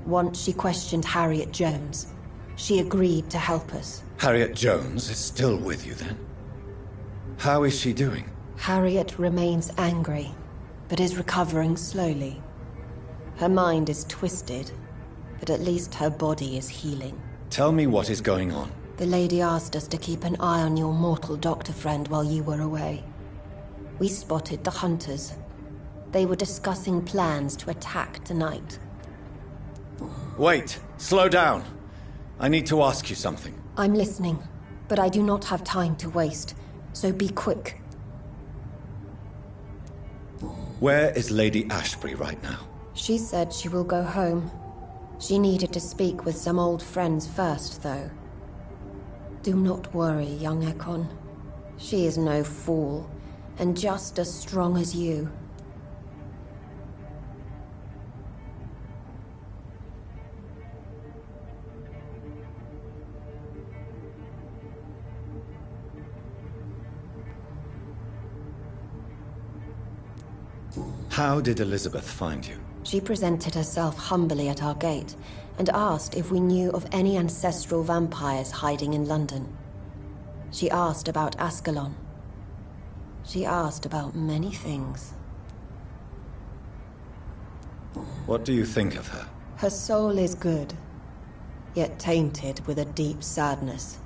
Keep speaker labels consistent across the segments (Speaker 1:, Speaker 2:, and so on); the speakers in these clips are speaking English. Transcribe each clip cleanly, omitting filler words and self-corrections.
Speaker 1: once she questioned Harriet Jones. She agreed to help us.
Speaker 2: Harriet Jones is still with you, then? How is she doing?
Speaker 1: Harriet remains angry, but is recovering slowly. Her mind is twisted, but at least her body is healing.
Speaker 2: Tell me what is going on.
Speaker 1: The lady asked us to keep an eye on your mortal doctor friend while you were away. We spotted the hunters. They were discussing plans to attack tonight.
Speaker 2: Wait! Slow down! I need to ask you something.
Speaker 1: I'm listening, but I do not have time to waste, so be quick.
Speaker 2: Where is Lady Ashbury right now?
Speaker 1: She said she will go home. She needed to speak with some old friends first, though. Do not worry, young Ekon. She is no fool, and just as strong as you.
Speaker 2: How did Elizabeth find you?
Speaker 1: She presented herself humbly at our gate and asked if we knew of any ancestral vampires hiding in London. She asked about Ascalon. She asked about many things.
Speaker 2: What do you think of her?
Speaker 1: Her soul is good, yet tainted with a deep sadness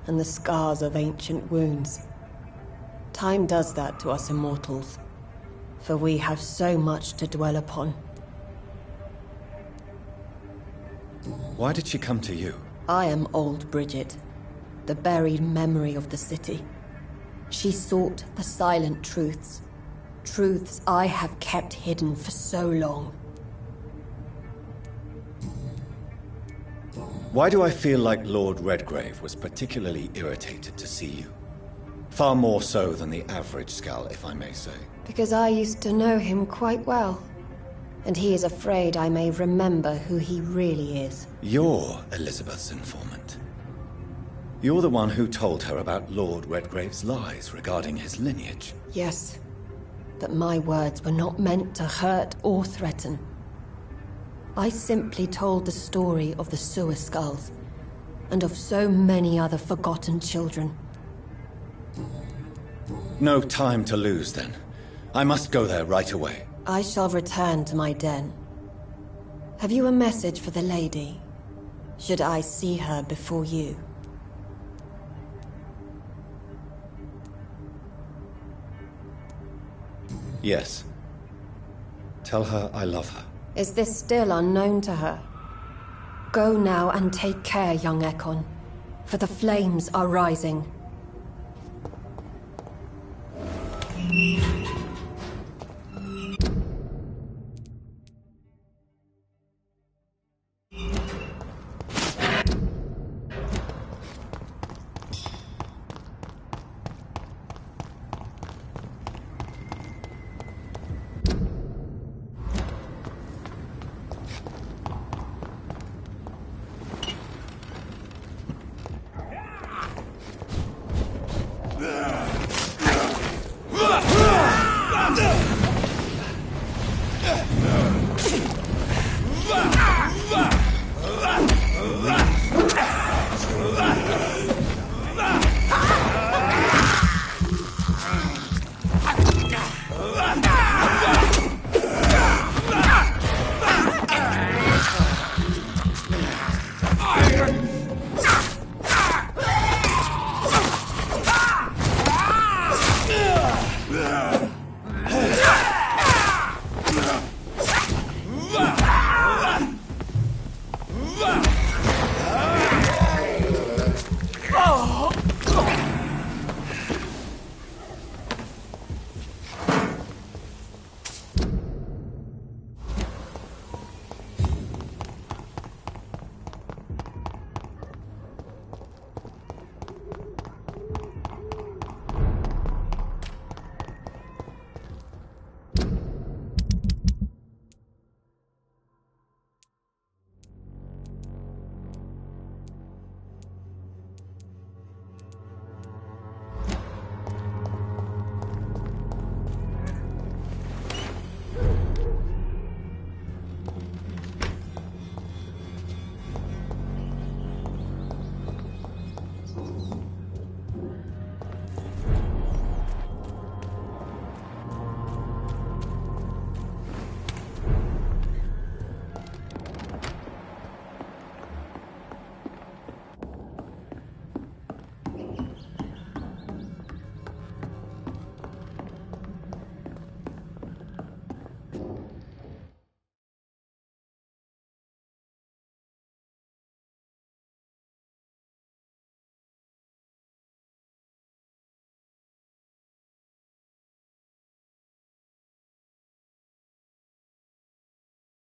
Speaker 1: and the scars of ancient wounds. Time does that to us immortals, for we have so much to dwell upon.
Speaker 2: Why did she come to you?
Speaker 1: I am old Bridget, the buried memory of the city. She sought the silent truths, truths I have kept hidden for so long.
Speaker 2: Why do I feel like Lord Redgrave was particularly irritated to see you? Far more so than the average Skull, if I may say.
Speaker 1: Because I used to know him quite well, and he is afraid I may remember who he really is.
Speaker 2: You're Elizabeth's informant. You're the one who told her about Lord Redgrave's lies regarding his lineage.
Speaker 1: Yes, but my words were not meant to hurt or threaten. I simply told the story of the sewer skulls, and of so many other forgotten children.
Speaker 2: No time to lose, then. I must go there right away.
Speaker 1: I shall return to my den. Have you a message for the lady? Should I see her before you?
Speaker 2: Yes. Tell her I love her.
Speaker 1: Is this still unknown to her? Go now and take care, young Ekon, for the flames are rising.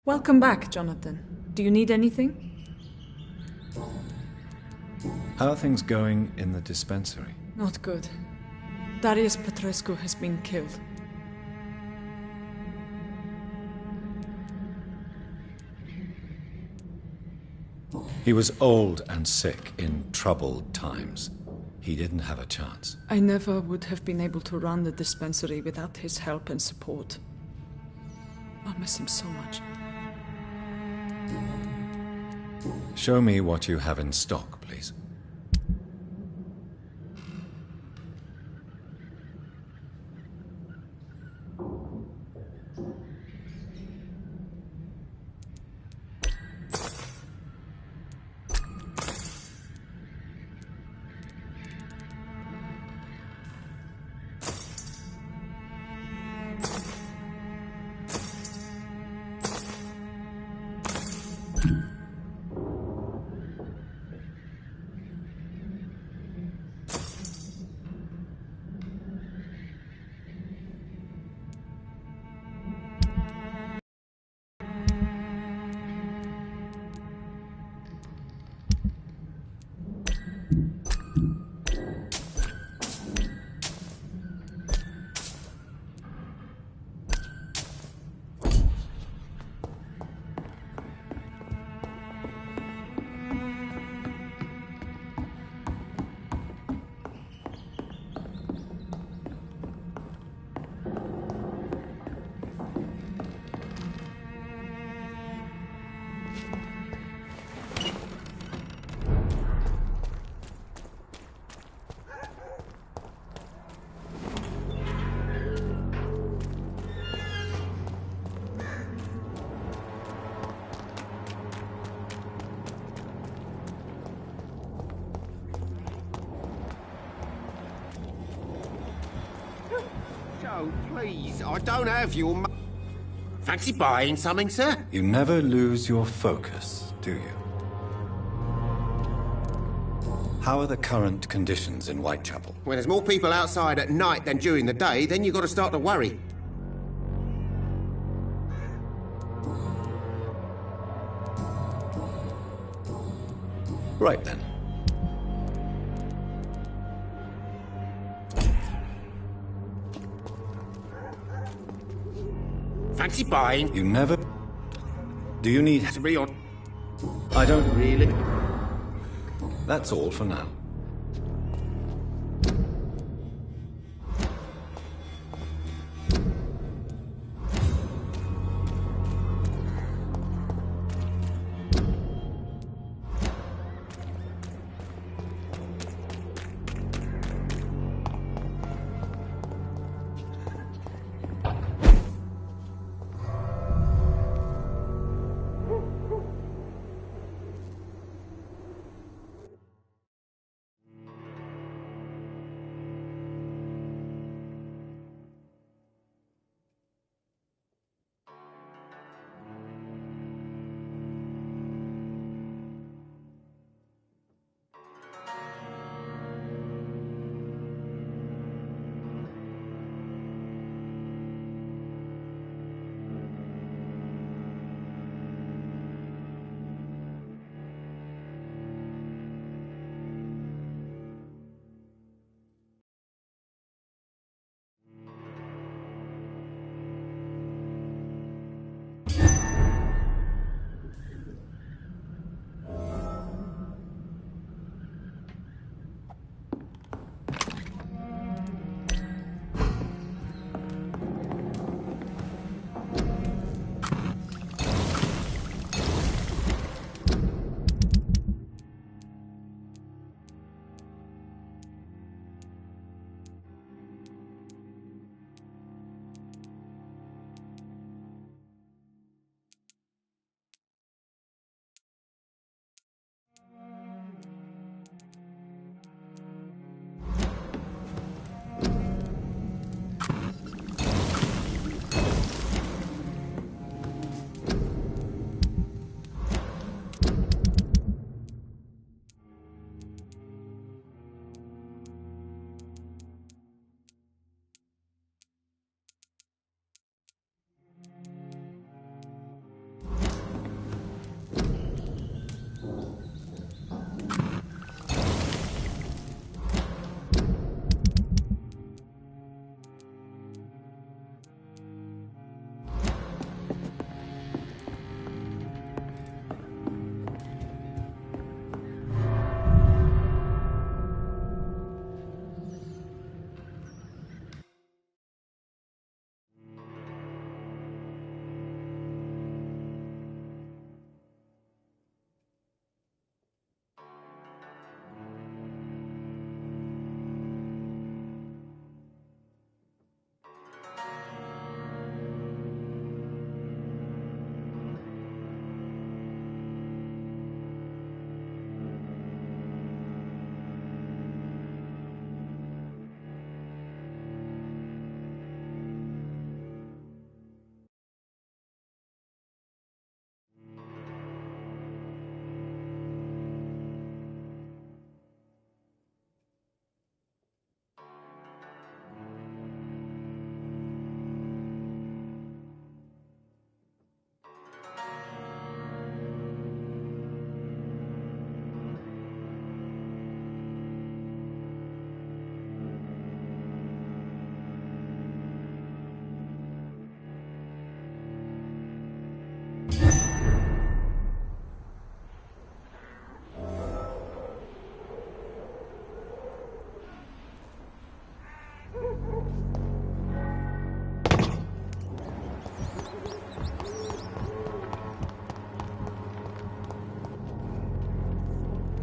Speaker 3: Welcome back, Jonathan. Do you need anything?
Speaker 2: How are things going in the dispensary?
Speaker 3: Not good. Darius Petrescu has been killed.
Speaker 2: He was old and sick in troubled times. He didn't have a chance.
Speaker 3: I never would have been able to run the dispensary without his help and support. I'll miss him so much.
Speaker 2: Show me what you have in stock, please.
Speaker 4: Joe, please, I don't have your Fancy buying something, sir?
Speaker 2: You never lose your focus, do you? How are the current conditions in Whitechapel?
Speaker 4: When there's more people outside at night than during the day, then you've got to start to worry.
Speaker 2: Right then.
Speaker 4: Fancy buying?
Speaker 2: You never... Do you need...
Speaker 4: To be on...
Speaker 2: I don't...
Speaker 4: Really?
Speaker 2: That's all for now.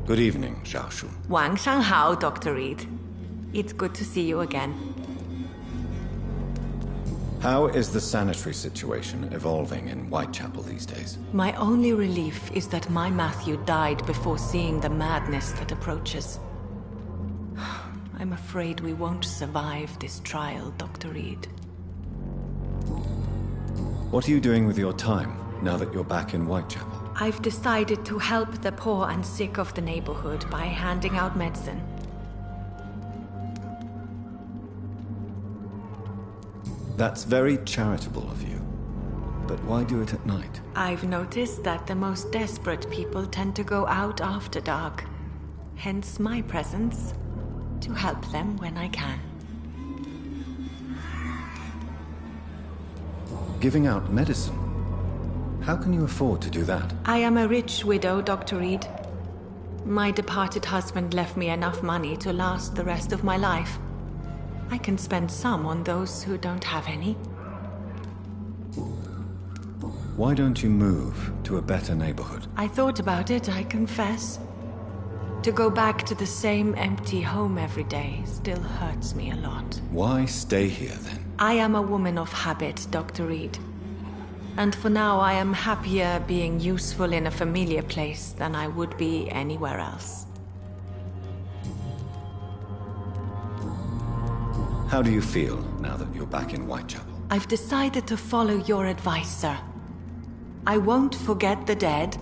Speaker 2: Good evening, Xiaoshun.
Speaker 5: 晚上好, Dr. Reed. It's good to see you again.
Speaker 2: How is the sanitary situation evolving in Whitechapel these days?
Speaker 5: My only relief is that my Matthew died before seeing the madness that approaches. I'm afraid we won't survive this trial, Dr. Reed.
Speaker 2: What are you doing with your time, now that you're back in Whitechapel?
Speaker 5: I've decided to help the poor and sick of the neighborhood by handing out medicine.
Speaker 2: That's very charitable of you. But why do it at night?
Speaker 5: I've noticed that the most desperate people tend to go out after dark. Hence my presence, to help them when I can.
Speaker 2: Giving out medicine? How can you afford to do that?
Speaker 5: I am a rich widow, Dr. Reed. My departed husband left me enough money to last the rest of my life. I can spend some on those who don't have any.
Speaker 2: Why don't you move to a better neighborhood?
Speaker 5: I thought about it, I confess. To go back to the same empty home every day still hurts me a lot.
Speaker 2: Why stay here then?
Speaker 5: I am a woman of habit, Dr. Reed. And for now I am happier being useful in a familiar place than I would be anywhere else.
Speaker 2: How do you feel now that you're back in Whitechapel?
Speaker 5: I've decided to follow your advice, sir. I won't forget the dead,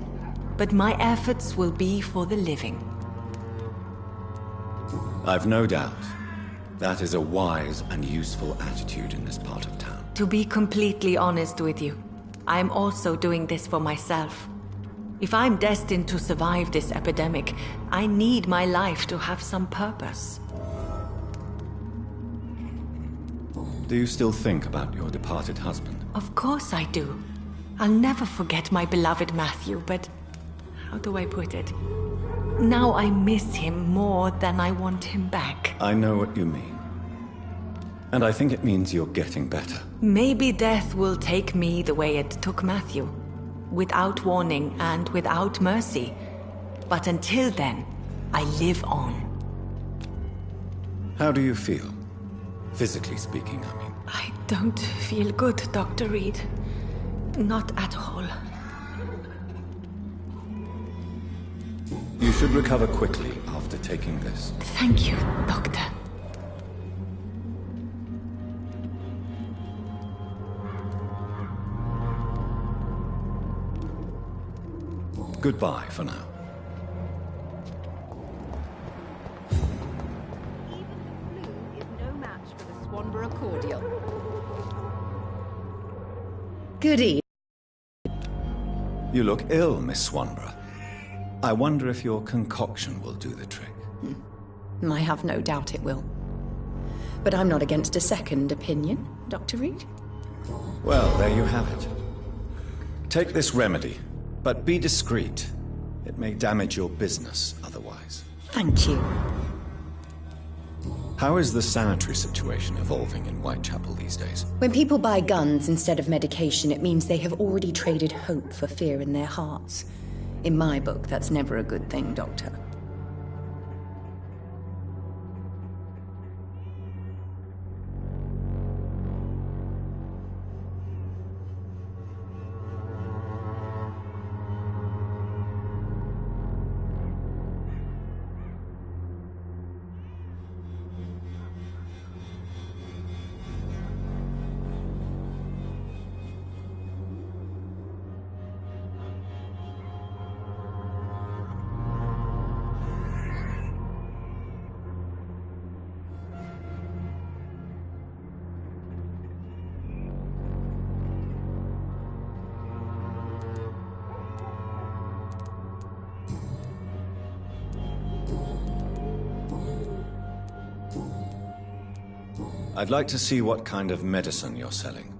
Speaker 5: but my efforts will be for the living.
Speaker 2: I've no doubt. That is a wise and useful attitude in this part of town.
Speaker 5: To be completely honest with you, I am also doing this for myself. If I'm destined to survive this epidemic, I need my life to have some purpose.
Speaker 2: Do you still think about your departed husband?
Speaker 5: Of course I do. I'll never forget my beloved Matthew, but how do I put it? Now I miss him more than I want him back.
Speaker 2: I know what you mean. And I think it means you're getting better.
Speaker 5: Maybe death will take me the way it took Matthew. Without warning and without mercy. But until then, I live on.
Speaker 2: How do you feel? Physically speaking, I mean.
Speaker 5: I don't feel good, Dr. Reed. Not at all.
Speaker 2: You should recover quickly after taking this.
Speaker 5: Thank you, Doctor.
Speaker 2: Goodbye for now.
Speaker 6: Good evening.
Speaker 2: You look ill, Miss Swanborough. I wonder if your concoction will do the trick.
Speaker 6: I have no doubt it will. But I'm not against a second opinion, Dr. Reed.
Speaker 2: Well, there you have it. Take this remedy, but be discreet. It may damage your business otherwise.
Speaker 6: Thank you.
Speaker 2: How is the sanitary situation evolving in Whitechapel these days?
Speaker 6: When people buy guns instead of medication, it means they have already traded hope for fear in their hearts. In my book, that's never a good thing, Doctor.
Speaker 2: I'd like to see what kind of medicine you're selling.